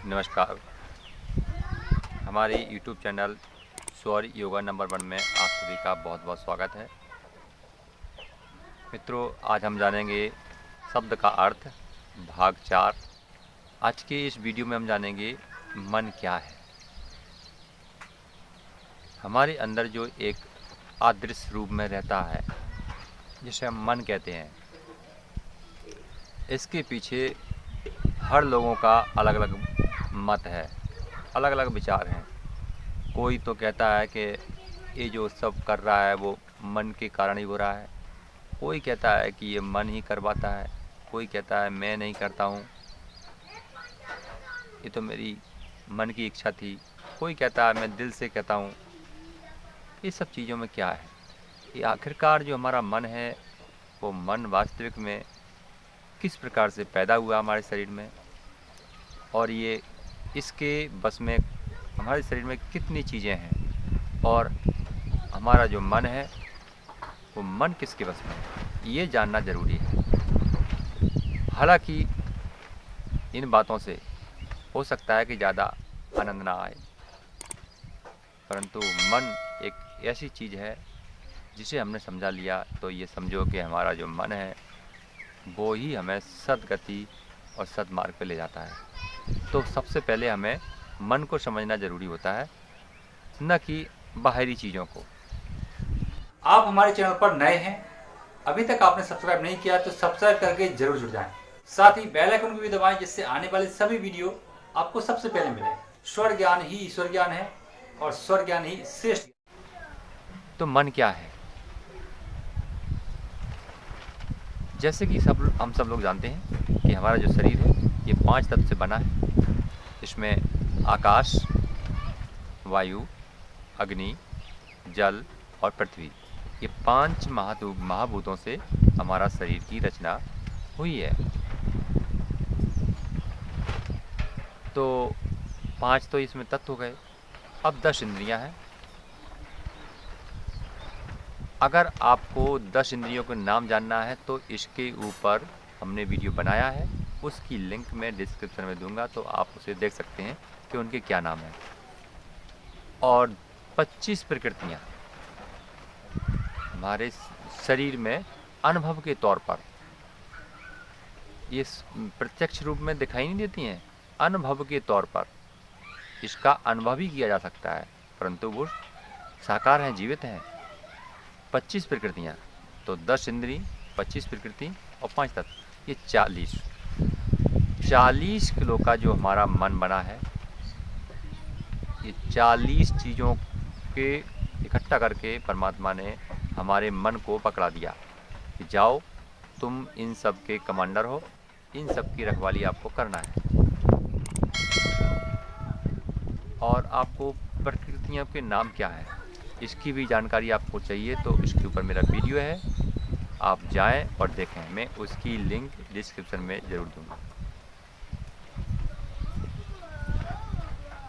नमस्कार। हमारे YouTube channel स्वर योगा नंबर 1 में आप सभी का बहुत बहुत स्वागत है। मित्रों, आज हम जानेंगे शब्द का अर्थ भाग 4। आज के इस वीडियो में हम जानेंगे मन क्या है। हमारे अंदर जो एक अदृश्य रूप में रहता है जिसे हम मन कहते हैं, इसके पीछे हर लोगों का अलग अलग मत है, अलग अलग विचार हैं। कोई तो कहता है कि ये जो सब कर रहा है वो मन के कारण ही हो रहा है। कोई कहता है कि ये मन ही करवाता है। कोई कहता है मैं नहीं करता हूँ, ये तो मेरी मन की इच्छा थी। कोई कहता है मैं दिल से कहता हूँ। ये सब चीज़ों में क्या है, ये आखिरकार जो हमारा मन है वो मन वास्तविक में किस प्रकार से पैदा हुआ हमारे शरीर में, और ये इसके बस में हमारे शरीर में कितनी चीज़ें हैं, और हमारा जो मन है वो मन किसके बस में है, ये जानना ज़रूरी है। हालांकि इन बातों से हो सकता है कि ज़्यादा आनंद ना आए, परंतु मन एक ऐसी चीज़ है जिसे हमने समझा लिया तो ये समझो कि हमारा जो मन है वो ही हमें सद्गति और सद्मार्ग पे ले जाता है। तो सबसे पहले हमें मन को समझना ज़रूरी होता है, न कि बाहरी चीज़ों को। आप हमारे चैनल पर नए हैं, अभी तक आपने सब्सक्राइब नहीं किया तो सब्सक्राइब करके जरूर जुड़ जाएं। साथ ही बेल आइकन को भी दबाएं जिससे आने वाले सभी वीडियो आपको सबसे पहले मिले। स्वर ज्ञान ही ईश्वर ज्ञान है और स्वर ज्ञान ही श्रेष्ठ। तो मन क्या है? जैसे कि हम सब लोग जानते हैं कि हमारा जो शरीर है ये 5 तत्व से बना है। इसमें आकाश, वायु, अग्नि, जल और पृथ्वी, ये 5 महाभूतों से हमारा शरीर की रचना हुई है। तो 5 तो इसमें तत्व हो गए। अब 10 इंद्रियां हैं। अगर आपको 10 इंद्रियों के नाम जानना है तो इसके ऊपर हमने वीडियो बनाया है, उसकी लिंक मैं डिस्क्रिप्शन में दूंगा, तो आप उसे देख सकते हैं कि उनके क्या नाम हैं। और 25 प्रकृतियाँ हमारे शरीर में अनुभव के तौर पर, ये प्रत्यक्ष रूप में दिखाई नहीं देती हैं, अनुभव के तौर पर इसका अनुभव ही किया जा सकता है, परंतु वो साकार हैं, जीवित हैं। 25 प्रकृतियाँ, तो 10 इंद्री, 25 प्रकृति और 5 तत्व, ये 40 किलो का जो हमारा मन बना है, ये 40 चीज़ों के इकट्ठा करके परमात्मा ने हमारे मन को पकड़ा दिया कि जाओ तुम इन सब के कमांडर हो, इन सब की रखवाली आपको करना है। और आपको प्रकृतियों के नाम क्या है इसकी भी जानकारी आपको चाहिए तो इसके ऊपर मेरा वीडियो है, आप जाएं और देखें। मैं उसकी लिंक डिस्क्रिप्शन में ज़रूर दूंगा।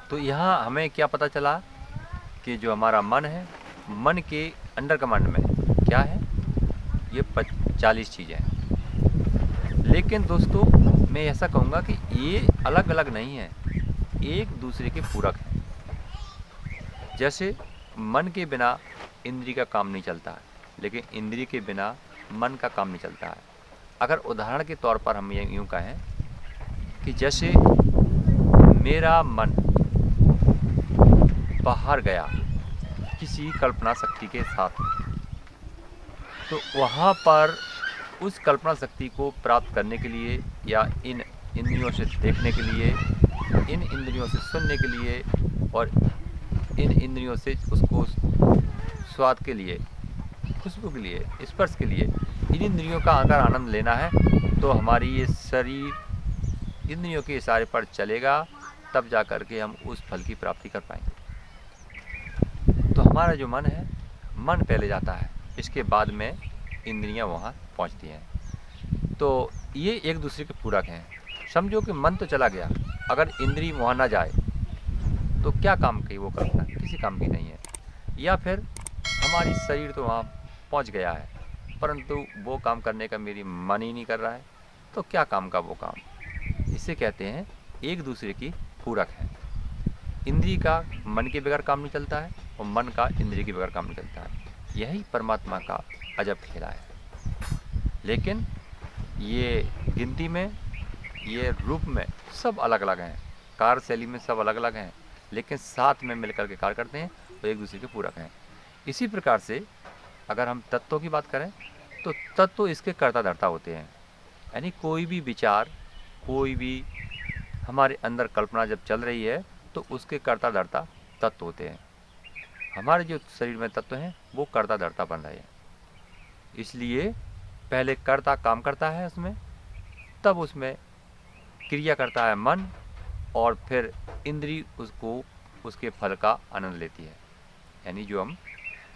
तो यहाँ हमें क्या पता चला कि जो हमारा मन है, मन के अंडर कमांड में क्या है, ये 40 चीज़ें हैं। लेकिन दोस्तों, मैं ऐसा कहूँगा कि ये अलग अलग नहीं है, एक दूसरे के पूरक हैं। जैसे मन के बिना इंद्री का काम नहीं चलता है, लेकिन इंद्री के बिना मन का काम नहीं चलता है। अगर उदाहरण के तौर पर हम यूँ कहें कि जैसे मेरा मन बाहर गया किसी कल्पना शक्ति के साथ, तो वहाँ पर उस कल्पना शक्ति को प्राप्त करने के लिए या इन इंद्रियों से देखने के लिए, इन इंद्रियों से सुनने के लिए और इन इंद्रियों से उसको स्वाद के लिए, खुशबू के लिए, स्पर्श के लिए, इन इंद्रियों का अगर आनंद लेना है तो हमारी ये शरीर इंद्रियों के इशारे पर चलेगा, तब जा कर के हम उस फल की प्राप्ति कर पाएंगे। तो हमारा जो मन है, मन पहले जाता है, इसके बाद में इंद्रियां वहाँ पहुँचती हैं। तो ये एक दूसरे के पूरक हैं। समझो कि मन तो चला गया, अगर इंद्री वहाँ ना जाए तो क्या काम की वो कल्पना, किसी काम की नहीं है। या फिर हमारी शरीर तो वहाँ पहुँच गया है, परंतु वो काम करने का मेरी मन ही नहीं कर रहा है, तो क्या काम का वो काम। इसे कहते हैं एक दूसरे की पूरक हैं। इंद्री का मन के बगैर काम नहीं चलता है और मन का इंद्री के बगैर काम नहीं चलता है। यही परमात्मा का अजब खेला है। लेकिन ये गिनती में, ये रूप में सब अलग अलग हैं, कार्यशैली में सब अलग अलग हैं, लेकिन साथ में मिलकर के कार्य करते हैं तो एक दूसरे के पूरक हैं। इसी प्रकार से अगर हम तत्वों की बात करें तो तत्व इसके कर्ता धर्ता होते हैं। यानी कोई भी विचार, कोई भी हमारे अंदर कल्पना जब चल रही है तो उसके कर्ता धर्ता तत्व होते हैं। हमारे जो शरीर में तत्व हैं वो कर्ता धर्ता बन रहे हैं। इसलिए पहले कर्ता काम करता है उसमें, तब उसमें क्रिया करता है मन, और फिर इंद्री उसको उसके फल का आनंद लेती है। यानी जो हम,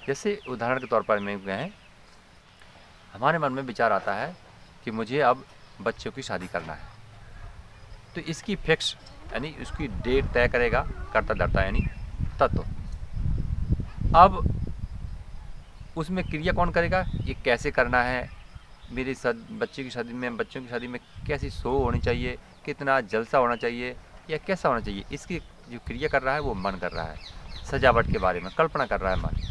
जैसे उदाहरण के तौर पर मैं कहें, हमारे मन में विचार आता है कि मुझे अब बच्चों की शादी करना है, तो इसकी फिक्स यानी उसकी डेट तय करेगा कर्ता धर्ता यानी तत्व। अब उसमें क्रिया कौन करेगा, ये कैसे करना है, मेरी बच्चों की शादी में कैसी शो होनी चाहिए, कितना जलसा होना चाहिए या कैसा होना चाहिए, इसकी जो क्रिया कर रहा है वो मन कर रहा है। सजावट के बारे में कल्पना कर रहा है मन।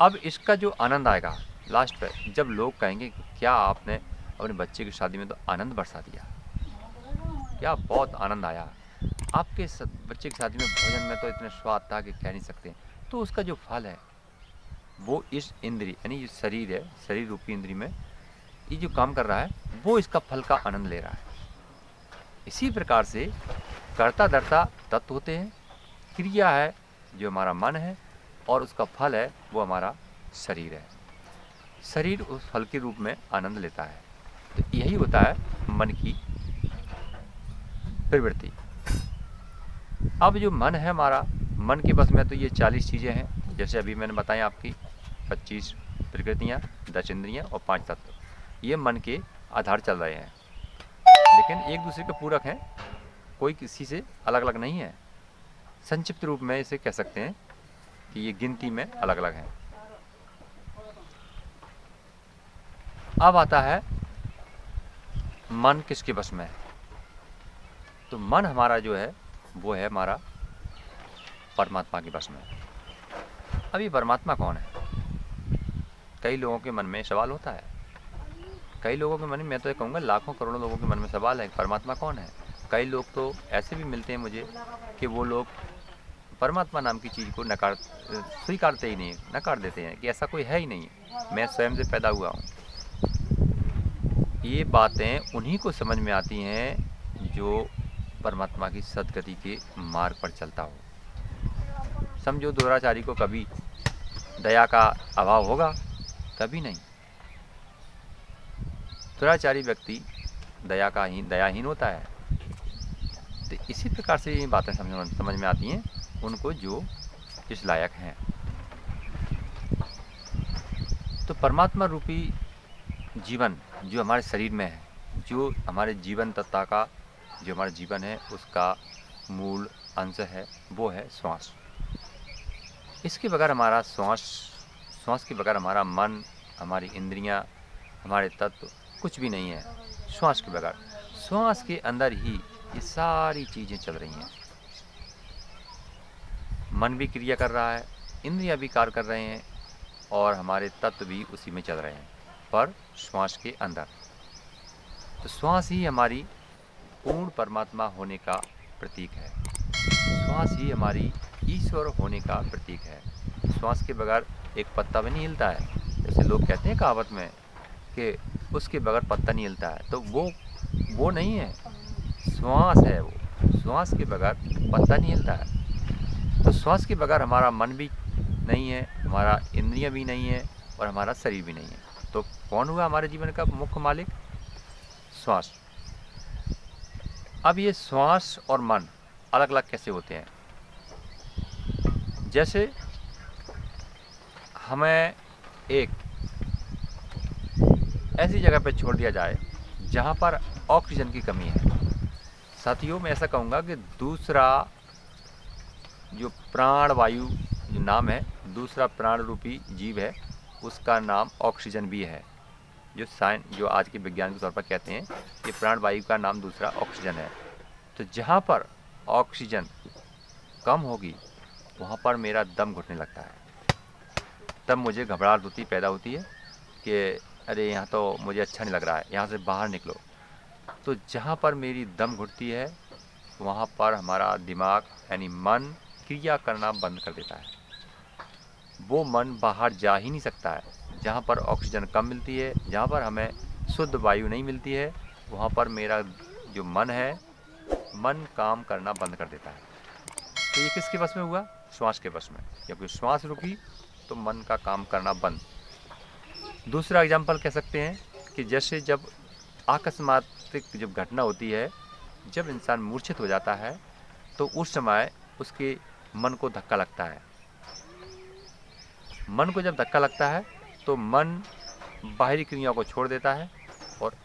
अब इसका जो आनंद आएगा लास्ट पे, जब लोग कहेंगे क्या आपने अपने बच्चे की शादी में तो आनंद बरसा दिया, क्या बहुत आनंद आया, आपके बच्चे की शादी में भोजन में तो इतने स्वाद था कि कह नहीं सकते, तो उसका जो फल है वो इस इंद्री यानी जो शरीर है, शरीर रूपी इंद्री में ये जो काम कर रहा है वो इसका फल का आनंद ले रहा है। इसी प्रकार से कर्ता धर्ता तत्व होते हैं, क्रिया है जो हमारा मन है, और उसका फल है वो हमारा शरीर है। शरीर उस फल के रूप में आनंद लेता है। तो यही होता है मन की प्रवृत्ति। अब जो मन है हमारा, मन के बस में तो ये 40 चीज़ें हैं, जैसे अभी मैंने बताया आपकी 25 प्रकृतियाँ, 10 इंद्रियाँ और 5 तत्व। ये मन के आधार चल रहे हैं, लेकिन एक दूसरे के पूरक हैं, कोई किसी से अलग अलग नहीं है। संक्षिप्त रूप में इसे कह सकते हैं कि ये गिनती में अलग अलग हैं। अब आता है मन किसके बस में है। तो मन हमारा जो है वो है हमारा परमात्मा के बस में। अब ये परमात्मा कौन है, कई लोगों के मन में सवाल होता है। कई लोगों के मन में, मैं तो ये कहूँगा लाखों करोड़ों लोगों के मन में सवाल है परमात्मा कौन है। कई लोग तो ऐसे भी मिलते हैं मुझे कि वो लोग परमात्मा नाम की चीज़ को स्वीकारते ही नहीं, नकार देते हैं कि ऐसा कोई है ही नहीं, मैं स्वयं से पैदा हुआ हूँ। ये बातें उन्हीं को समझ में आती हैं जो परमात्मा की सद्गति के मार्ग पर चलता हो। समझो दुराचारी को कभी दया का अभाव होगा, कभी नहीं। दुराचारी व्यक्ति दयाहीन होता है। तो इसी प्रकार से ये बातें समझ में आती हैं उनको जो इस लायक हैं। तो परमात्मा रूपी जीवन जो हमारे शरीर में है, जो हमारे जीवन तत्ता का जो हमारा जीवन है उसका मूल अंश है, वो है श्वास। इसके बगैर हमारा श्वास के बगैर हमारा मन, हमारी इंद्रियां, हमारे तत्व कुछ भी नहीं है। श्वास के बगैर, श्वास के अंदर ही ये सारी चीज़ें चल रही हैं। मन भी क्रिया कर रहा है, इंद्रियां भी कार्य कर रहे हैं, और हमारे तत्व भी उसी में चल रहे हैं, पर श्वास के अंदर। तो श्वास ही हमारी पूर्ण परमात्मा होने का प्रतीक है। श्वास ही हमारी ईश्वर होने का प्रतीक है। श्वास के बगैर एक पत्ता भी नहीं हिलता है। जैसे लोग कहते हैं कहावत में कि उसके बगैर पत्ता नहीं हिलता है, तो वो नहीं है, श्वास है वो। श्वास के बगैर पत्ता नहीं हिलता है। तो श्वास के बगैर हमारा मन भी नहीं है, हमारा इंद्रियां भी नहीं है, और हमारा शरीर भी नहीं है। तो कौन हुआ हमारे जीवन का मुख्य मालिक? श्वास। अब ये श्वास और मन अलग अलग कैसे होते हैं? जैसे हमें एक ऐसी जगह पर छोड़ दिया जाए जहाँ पर ऑक्सीजन की कमी है। साथियों, मैं ऐसा कहूँगा कि दूसरा जो प्राण वायु जो नाम है, दूसरा प्राण रूपी जीव है, उसका नाम ऑक्सीजन भी है। जो आज के विज्ञान के तौर पर कहते हैं कि प्राण वायु का नाम दूसरा ऑक्सीजन है। तो जहाँ पर ऑक्सीजन कम होगी वहाँ पर मेरा दम घुटने लगता है। तब मुझे घबराहट पैदा होती है कि अरे यहाँ तो मुझे अच्छा नहीं लग रहा है, यहाँ से बाहर निकलो। तो जहाँ पर मेरी दम घुटती है वहाँ पर हमारा दिमाग यानी मन क्रिया करना बंद कर देता है। वो मन बाहर जा ही नहीं सकता है। जहाँ पर ऑक्सीजन कम मिलती है, जहाँ पर हमें शुद्ध वायु नहीं मिलती है, वहाँ पर मेरा जो मन है, मन काम करना बंद कर देता है। तो ये किसके वश में हुआ? श्वास के वश में। क्योंकि श्वास रुकी तो मन का काम करना बंद। दूसरा एग्जाम्पल कह सकते हैं कि जैसे जब आकस्मिक जब घटना होती है, जब इंसान मूर्छित हो जाता है तो उस समय उसके मन को धक्का लगता है। मन को जब धक्का लगता है तो मन बाहरी क्रियाओं को छोड़ देता है और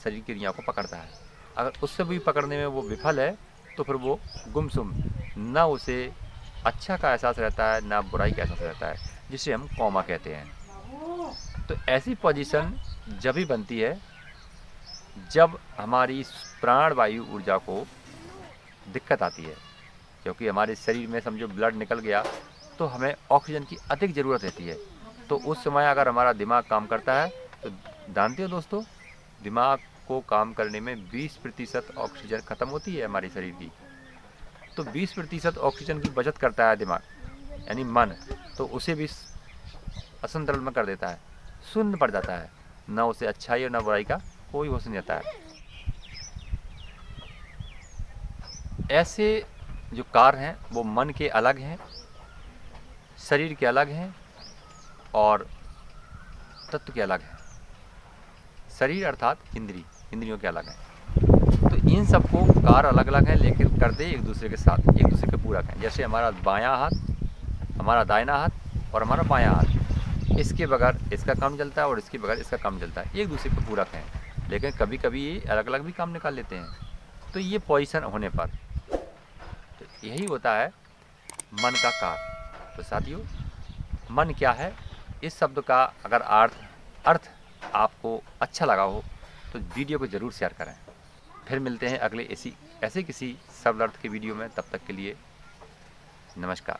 शरीर की क्रियाओं को पकड़ता है। अगर उससे भी पकड़ने में वो विफल है तो फिर वो गुमसुम, ना उसे अच्छा का एहसास रहता है ना बुराई का एहसास रहता है, जिसे हम कोमा कहते हैं। तो ऐसी पोजीशन जब भी बनती है जब हमारी प्राण वायु ऊर्जा को दिक्कत आती है। क्योंकि हमारे शरीर में समझो ब्लड निकल गया तो हमें ऑक्सीजन की अधिक ज़रूरत रहती है। तो उस समय अगर हमारा दिमाग काम करता है तो जानते हो दोस्तों, दिमाग को काम करने में 20% ऑक्सीजन ख़त्म होती है हमारे शरीर की। तो 20% ऑक्सीजन की बचत करता है दिमाग यानी मन, तो उसे भी असंतुलन में कर देता है, शून्य पड़ जाता है। ना उसे अच्छाई और ना बुराई का कोई होश नहीं रहता है। ऐसे जो कार्य हैं वो मन के अलग हैं, शरीर के अलग हैं और तत्व के अलग हैं। शरीर अर्थात इंद्रियों के अलग हैं। तो इन सबको कार्य अलग अलग हैं लेकिन करते एक दूसरे के साथ, एक दूसरे के पूरक हैं। जैसे हमारा बायां हाथ, हमारा दाहिना हाथ और हमारा बायां हाथ, इसके बगैर इसका काम चलता है और इसके बगैर इसका काम चलता है। एक दूसरे के पूरक हैं लेकिन कभी कभी ये अलग अलग भी काम निकाल लेते हैं। तो ये पोजीशन होने पर तो यही होता है मन का कार्य। तो साथियों, मन क्या है, इस शब्द का अगर अर्थ आपको अच्छा लगा हो तो वीडियो को ज़रूर शेयर करें। फिर मिलते हैं अगले ऐसे किसी सरल अर्थ के वीडियो में। तब तक के लिए नमस्कार।